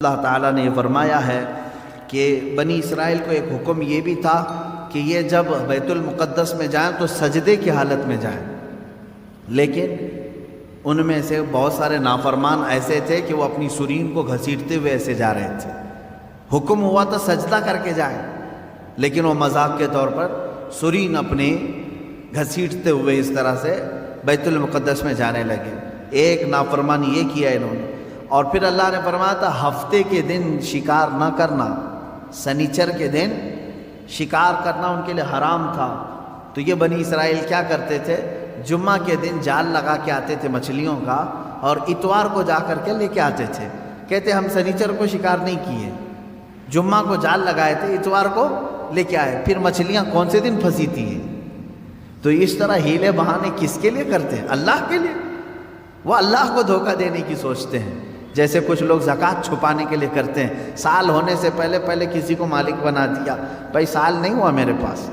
اللہ تعالیٰ نے یہ فرمایا ہے کہ بنی اسرائیل کو ایک حکم یہ بھی تھا کہ یہ جب بیت المقدس میں جائیں تو سجدے کی حالت میں جائیں، لیکن ان میں سے بہت سارے نافرمان ایسے تھے کہ وہ اپنی سرین کو گھسیٹتے ہوئے ایسے جا رہے تھے۔ حکم ہوا تو سجدہ کر کے جائیں، لیکن وہ مذاق کے طور پر سرین اپنی گھسیٹتے ہوئے اس طرح سے بیت المقدس میں جانے لگے۔ ایک نافرمانی یہ کیا انہوں نے، اور پھر اللہ نے فرمایا تھا ہفتے کے دن شکار نہ کرنا، سنیچر کے دن شکار کرنا ان کے لیے حرام تھا۔ تو یہ بنی اسرائیل کیا کرتے تھے، جمعہ کے دن جال لگا کے آتے تھے مچھلیوں کا، اور اتوار کو جا کر کے لے کے آتے تھے۔ کہتے ہم سنیچر کو شکار نہیں کیے، جمعہ کو جال لگائے تھے، اتوار کو لے کے آئے، پھر مچھلیاں کون سے دن پھنسی تھی۔ تو اس طرح ہیلے بہانے کس کے لیے کرتے ہیں؟ اللہ کے لیے۔ وہ اللہ کو دھوکہ دینے کی سوچتے ہیں، جیسے کچھ لوگ زکوٰۃ چھپانے کے لیے کرتے ہیں، سال ہونے سے پہلے کسی کو مالک بنا دیا، بھائی سال نہیں ہوا میرے پاس،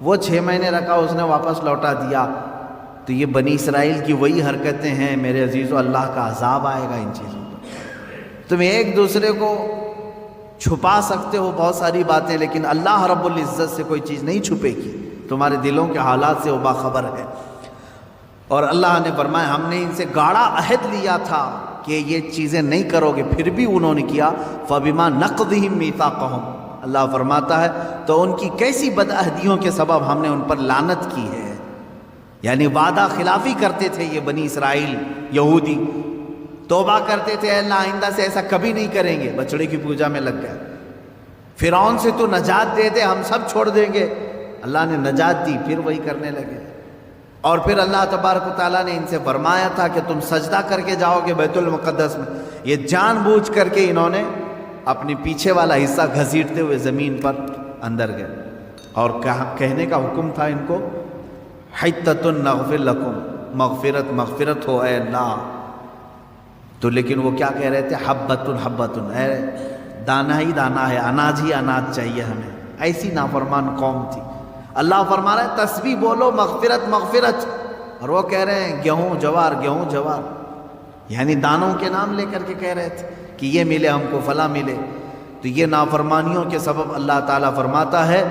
وہ 6 مہینے رکھا اس نے واپس لوٹا دیا۔ تو یہ بنی اسرائیل کی وہی حرکتیں ہیں میرے عزیزو، اللہ کا عذاب آئے گا ان چیزوں پر۔ تم ایک دوسرے کو چھپا سکتے ہو بہت ساری باتیں، لیکن اللہ رب العزت سے کوئی چیز نہیں چھپے گی، تمہارے دلوں کے حالات سے وہ باخبر ہے۔ اور اللہ نے فرمایا ہم نے ان سے گاڑا عہد لیا تھا کہ یہ چیزیں نہیں کرو گے، پھر بھی انہوں نے کیا۔ فَبِمَا نَقْضِهِمْ مِيثَاقَهُمْ، اللہ فرماتا ہے تو ان کی کیسی بدعہدیوں کے سبب ہم نے ان پر لعنت کی ہے۔ یعنی وعدہ خلافی کرتے تھے یہ بنی اسرائیل یہودی، توبہ کرتے تھے اللہ آئندہ سے ایسا کبھی نہیں کریں گے، بچڑے کی پوجا میں لگ گئے۔ فرعون سے تو نجات دے دے ہم سب چھوڑ دیں گے، اللہ نے نجات دی، پھر وہی کرنے لگے۔ اور پھر اللہ تبارک و تعالیٰ نے ان سے فرمایا تھا کہ تم سجدہ کر کے جاؤ گے بیت المقدس میں، یہ جان بوجھ کر کے انہوں نے اپنی پیچھے والا حصہ گھسیٹتے ہوئے زمین پر اندر گئے، اور کہنے کا حکم تھا ان کو حتۃ نغفر لکم، مغفرت ہو اے اللہ۔ تو لیکن وہ کیا کہہ رہے تھے، حبۃ، اے دانا ہی دانا ہے، اناج ہی اناج چاہیے ہمیں۔ ایسی نافرمان قوم تھی۔ اللہ فرما رہا ہے تسبیح بولو مغفرت، اور وہ کہہ رہے ہیں گیہوں جوار، یعنی دانوں کے نام لے کر کے کہہ رہے تھے کہ یہ ملے ہم کو، فلاں ملے۔ تو یہ نافرمانیوں کے سبب اللہ تعالیٰ فرماتا ہے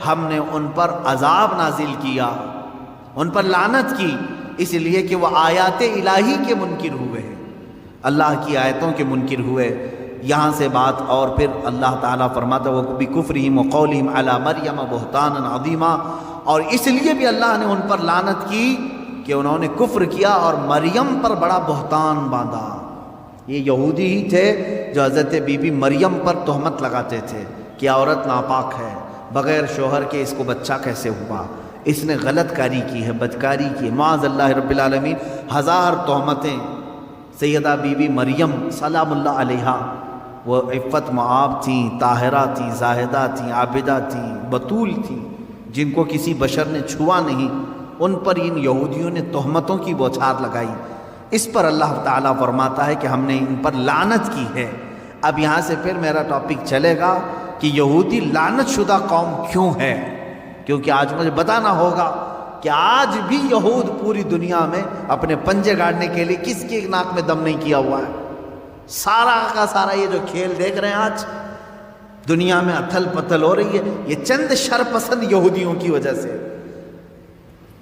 ہم نے ان پر عذاب نازل کیا، ان پر لعنت کی، اس لیے کہ وہ آیات الہی کے منکر ہوئے ہیں، اللہ کی آیتوں کے منکر ہوئے۔ یہاں سے بات، اور پھر اللہ تعالیٰ فرماتا وہ بِكُفْرِهِمْ وَقَوْلِهِمْ عَلَى مَرْيَمَ بُهْتَانًا عَظِيمًا، اور اس لیے بھی اللہ نے ان پر لعنت کی کہ انہوں نے کفر کیا اور مریم پر بڑا بہتان باندھا۔ یہ یہودی ہی تھے جو حضرت بی بی مریم پر تہمت لگاتے تھے کہ عورت ناپاک ہے، بغیر شوہر کے اس کو بچہ کیسے ہوا، اس نے غلط کاری کی ہے، بدکاری کی ہے، معاذ اللہ رب العالمین۔ 1000 تہمتیں سیدہ بی بی مریم سلام اللہ علیہا، وہ عفت معاب تھیں، طاہرہ تھیں، زاہدہ تھیں، عابدہ تھیں، بطول تھیں، جن کو کسی بشر نے چھوا نہیں، ان پر ان یہودیوں نے تہمتوں کی بوچھار لگائی۔ اس پر اللہ تعالیٰ فرماتا ہے کہ ہم نے ان پر لعنت کی ہے۔ اب یہاں سے پھر میرا ٹاپک چلے گا کہ یہودی لعنت شدہ قوم کیوں ہے، کیونکہ آج مجھے بتانا ہوگا کہ آج بھی یہود پوری دنیا میں اپنے پنجے گاڑنے کے لیے کس کی ناک میں دم نہیں کیا ہوا ہے۔ سارا کا سارا یہ جو کھیل دیکھ رہے ہیں آج دنیا میں اتھل پتھل ہو رہی ہے، یہ چند شرپسند یہودیوں کی وجہ سے۔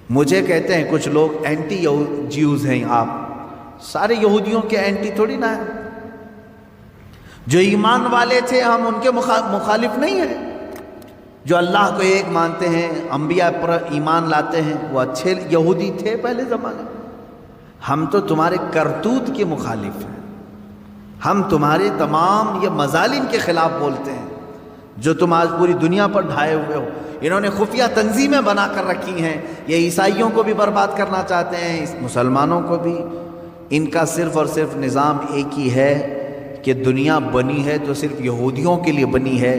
مجھے کہتے ہیں کچھ لوگ اینٹی جیوز ہیں، آپ سارے یہودیوں کے اینٹی تھوڑی نہ ہیں، جو ایمان والے تھے ہم ان کے مخالف نہیں ہیں، جو اللہ کو ایک مانتے ہیں، انبیاء پر ایمان لاتے ہیں، وہ اچھے یہودی تھے پہلے زمانے میں۔ ہم تو تمہارے کرتوت کے مخالف ہیں، ہم تمہارے تمام یہ مظالم کے خلاف بولتے ہیں جو تم آج پوری دنیا پر ڈھائے ہوئے ہو۔ انہوں نے خفیہ تنظیمیں بنا کر رکھی ہیں، یہ عیسائیوں کو بھی برباد کرنا چاہتے ہیں، مسلمانوں کو بھی۔ ان کا صرف اور صرف نظام ایک ہی ہے کہ دنیا بنی ہے تو صرف یہودیوں کے لیے بنی ہے،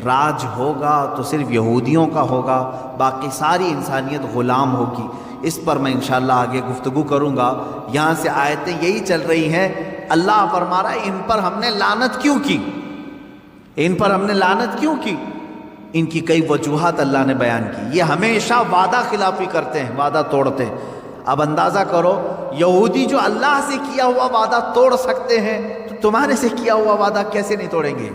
راج ہوگا تو صرف یہودیوں کا ہوگا، باقی ساری انسانیت غلام ہوگی۔ اس پر میں انشاءاللہ آگے گفتگو کروں گا۔ یہاں سے آیتیں یہی چل رہی ہیں، اللہ فرما رہا ہے ان پر ہم نے لعنت کیوں کی، ان پر ہم نے لعنت کیوں کی۔ ان کی کئی وجوہات اللہ نے بیان کی۔ یہ ہمیشہ وعدہ خلافی کرتے ہیں، وعدہ توڑتے ہیں۔ اب اندازہ کرو یہودی جو اللہ سے کیا ہوا وعدہ توڑ سکتے ہیں تو تمہارے سے کیا ہوا وعدہ کیسے نہیں توڑیں گے؟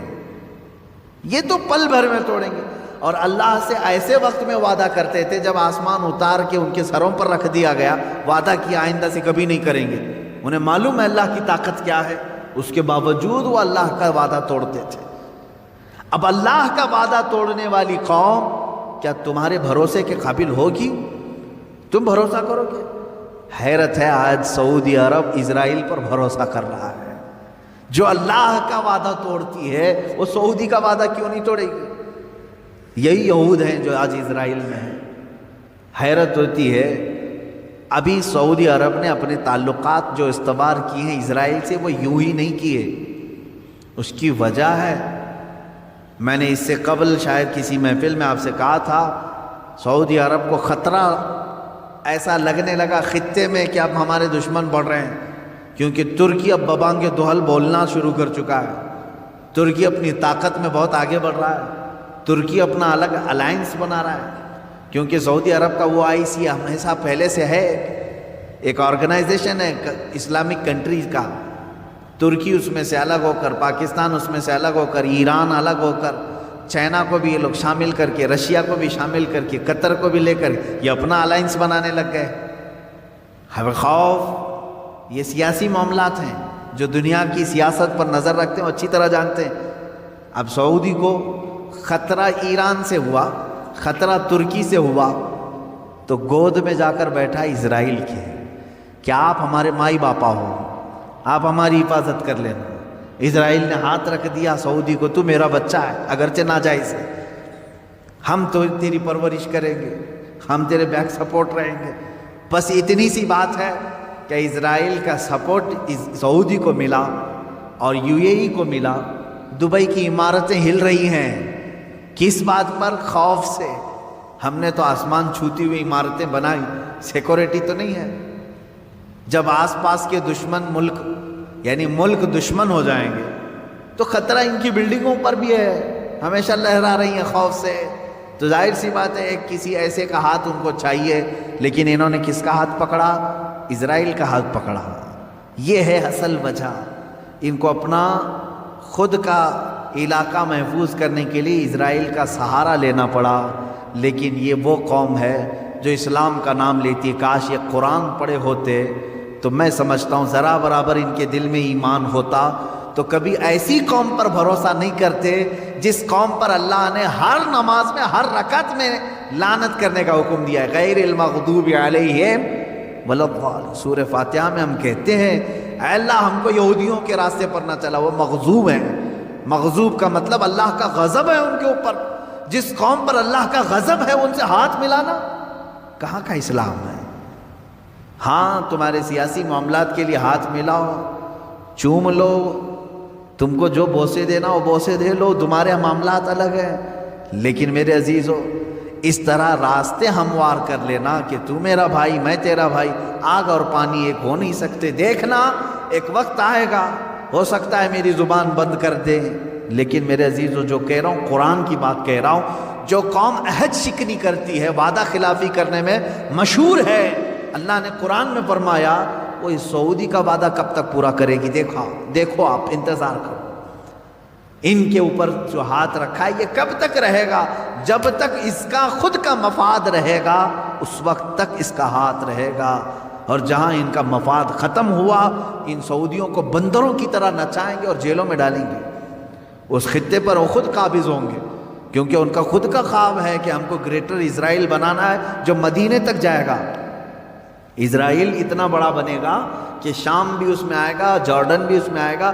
یہ تو پل بھر میں توڑیں گے۔ اور اللہ سے ایسے وقت میں وعدہ کرتے تھے جب آسمان اتار کے ان کے سروں پر رکھ دیا گیا، وعدہ کیا آئندہ سے کبھی نہیں کریں گے۔ انہیں معلوم ہے اللہ کی طاقت کیا ہے، اس کے باوجود وہ اللہ کا وعدہ توڑتے تھے۔ اب اللہ کا وعدہ توڑنے والی قوم کیا تمہارے بھروسے کے قابل ہوگی؟ تم بھروسہ کرو گے؟ حیرت ہے، آج سعودی عرب اسرائیل پر بھروسہ کر رہا ہے۔ جو اللہ کا وعدہ توڑتی ہے وہ سعودی کا وعدہ کیوں نہیں توڑے گی؟ یہی یہود ہیں جو آج اسرائیل میں ہیں۔ حیرت ہوتی ہے، ابھی سعودی عرب نے اپنے تعلقات جو استوار کیے ہیں اسرائیل سے وہ یوں ہی نہیں کیے۔ اس کی وجہ ہے، میں نے اس سے قبل شاید کسی محفل میں آپ سے کہا تھا، سعودی عرب کو خطرہ ایسا لگنے لگا خطے میں کہ اب ہمارے دشمن بڑھ رہے ہیں، کیونکہ ترکی اب ببانگ دہل بولنا شروع کر چکا ہے۔ ترکی اپنی طاقت میں بہت آگے بڑھ رہا ہے، ترکی اپنا الگ الائنس بنا رہا ہے، کیونکہ سعودی عرب کا وہ IC ہمیشہ پہلے سے ہے، ایک آرگنائزیشن ہے اسلامک کنٹریز کا۔ ترکی اس میں سے الگ ہو کر، پاکستان اس میں سے الگ ہو کر، ایران الگ ہو کر، چائنا کو بھی یہ لوگ شامل کر کے، رشیا کو بھی شامل کر کے، قطر کو بھی لے کر یہ اپنا الائنس بنانے لگ گئے۔ ہمیں خوف، یہ سیاسی معاملات ہیں، جو دنیا کی سیاست پر نظر رکھتے ہیں اچھی طرح جانتے ہیں۔ اب سعودی کو خطرہ ایران سے ہوا، خطرہ ترکی سے ہوا، تو گود میں جا کر بیٹھا اسرائیل کے، کہ آپ ہمارے مائی باپا ہو، آپ ہماری حفاظت کر لینا۔ اسرائیل نے ہاتھ رکھ دیا سعودی کو، تو میرا بچہ ہے، اگرچہ ناجائز ہے، ہم تو تیری پرورش کریں گے، ہم تیرے بیک سپورٹ رہیں گے۔ بس اتنی سی بات ہے کہ اسرائیل کا سپورٹ سعودی کو ملا اور UAE کو ملا۔ دبئی کی عمارتیں ہل رہی ہیں، کس بات پر؟ خوف سے۔ ہم نے تو آسمان چھوتی ہوئی عمارتیں بنائی، سیکورٹی تو نہیں ہے۔ جب آس پاس کے دشمن ملک، یعنی ملک دشمن ہو جائیں گے تو خطرہ ان کی بلڈنگوں پر بھی ہے، ہمیشہ لہرا رہی ہیں خوف سے۔ تو ظاہر سی بات ہے ایک کسی ایسے کا ہاتھ ان کو چاہیے، لیکن انہوں نے کس کا ہاتھ پکڑا؟ اسرائیل کا ہاتھ پکڑا۔ یہ ہے اصل وجہ، ان کو اپنا خود کا علاقہ محفوظ کرنے کے لیے اسرائیل کا سہارا لینا پڑا۔ لیکن یہ وہ قوم ہے جو اسلام کا نام لیتی ہے۔ کاش یہ قرآن پڑھے ہوتے تو میں سمجھتا ہوں ذرا برابر ان کے دل میں ایمان ہوتا تو کبھی ایسی قوم پر بھروسہ نہیں کرتے جس قوم پر اللہ نے ہر نماز میں، ہر رکعت میں لعنت کرنے کا حکم دیا ہے، غیر المغضوب علیہم ولا الضالین۔ سورہ فاتحہ میں ہم کہتے ہیں اے اللہ ہم کو یہودیوں کے راستے پر نہ چلا، وہ مغضوب ہیں۔ مغضوب کا مطلب اللہ کا غضب ہے ان کے اوپر۔ جس قوم پر اللہ کا غضب ہے ان سے ہاتھ ملانا کہاں کا اسلام ہے؟ ہاں تمہارے سیاسی معاملات کے لیے ہاتھ ملاؤ، چوم لو، تم کو جو بوسے دینا وہ بوسے دے لو، تمہارے معاملات الگ ہیں۔ لیکن میرے عزیزو، اس طرح راستے ہموار کر لینا کہ تو میرا بھائی میں تیرا بھائی، آگ اور پانی ایک ہو نہیں سکتے۔ دیکھنا ایک وقت آئے گا، ہو سکتا ہے میری زبان بند کر دے، لیکن میرے عزیزو جو کہہ رہا ہوں قرآن کی بات کہہ رہا ہوں۔ جو قوم عہد شکنی کرتی ہے، وعدہ خلافی کرنے میں مشہور ہے، اللہ نے قرآن میں فرمایا وہ اس سعودی کا وعدہ کب تک پورا کرے گی؟ دیکھو آپ انتظار کرو۔ ان کے اوپر جو ہاتھ رکھا ہے یہ کب تک رہے گا؟ جب تک اس کا خود کا مفاد رہے گا اس وقت تک اس کا ہاتھ رہے گا، اور جہاں ان کا مفاد ختم ہوا ان سعودیوں کو بندروں کی طرح نچائیں گے اور جیلوں میں ڈالیں گے۔ اس خطے پر وہ خود قابض ہوں گے، کیونکہ ان کا خود کا خواب ہے کہ ہم کو گریٹر اسرائیل بنانا ہے جو مدینے تک جائے گا۔ اسرائیل اتنا بڑا بنے گا کہ شام بھی اس میں آئے گا، جارڈن بھی اس میں آئے گا،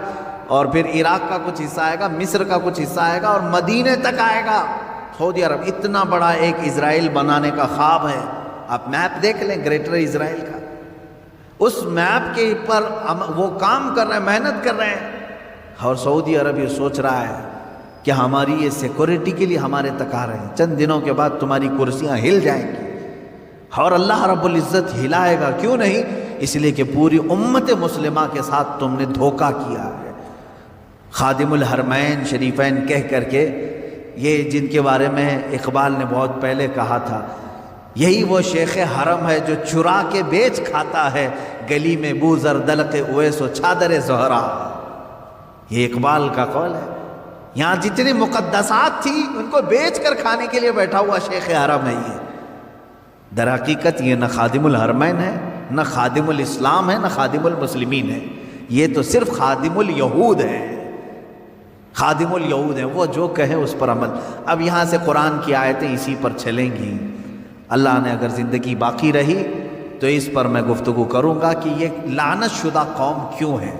اور پھر عراق کا کچھ حصہ آئے گا، مصر کا کچھ حصہ آئے گا، اور مدینے تک آئے گا۔ سعودی عرب اتنا بڑا ایک اسرائیل بنانے کا خواب ہے۔ آپ میپ دیکھ لیں گریٹر اسرائیل کا، اس میپ کے اوپر وہ کام کر رہے ہیں، محنت کر رہے ہیں، اور سعودی عرب یہ سوچ رہا ہے کہ ہماری یہ سیکورٹی کے لیے ہمارے تک آ رہے ہیں، چند دنوں کے بعد تمہاری کرسیاں ہل جائیں گی، اور اللہ رب العزت ہلائے گا۔ کیوں نہیں؟ اس لیے کہ پوری امت مسلمہ کے ساتھ تم نے دھوکہ کیا ہے۔ خادم الحرمین شریفین کہہ کر کے، یہ جن کے بارے میں اقبال نے بہت پہلے کہا تھا، یہی وہ شیخ حرم ہے جو چرا کے بیچ کھاتا ہے، گلی میں بو زر دلق اویس و چادر زہرا۔ یہ اقبال کا قول ہے۔ یہاں جتنی مقدسات تھی ان کو بیچ کر کھانے کے لیے بیٹھا ہوا شیخ حرم ہے یہ۔ در حقیقت یہ نہ خادم الحرمین ہے، نہ خادم الاسلام ہے، نہ خادم المسلمین ہے، یہ تو صرف خادم الیہود ہے۔ خادم الیہود ہے، وہ جو کہے اس پر عمل۔ اب یہاں سے قرآن کی آیتیں اسی پر چلیں گی۔ اللہ نے اگر زندگی باقی رہی تو اس پر میں گفتگو کروں گا کہ یہ لعنت شدہ قوم کیوں ہے،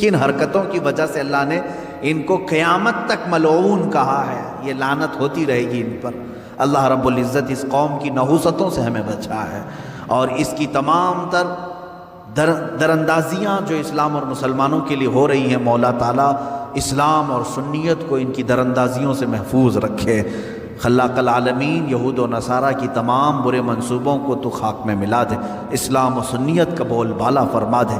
کن حرکتوں کی وجہ سے اللہ نے ان کو قیامت تک ملعون کہا ہے۔ یہ لعنت ہوتی رہے گی ان پر۔ اللہ رب العزت اس قوم کی نحوستوں سے ہمیں بچا ہے، اور اس کی تمام تر دراندازیاں جو اسلام اور مسلمانوں کے لیے ہو رہی ہیں، مولا تعالیٰ اسلام اور سنیت کو ان کی دراندازیوں سے محفوظ رکھے۔ خلاق العالمین یہود و نصارہ کی تمام برے منصوبوں کو تو خاک میں ملا دے، اسلام و سنیت کا بول بالا فرما دے۔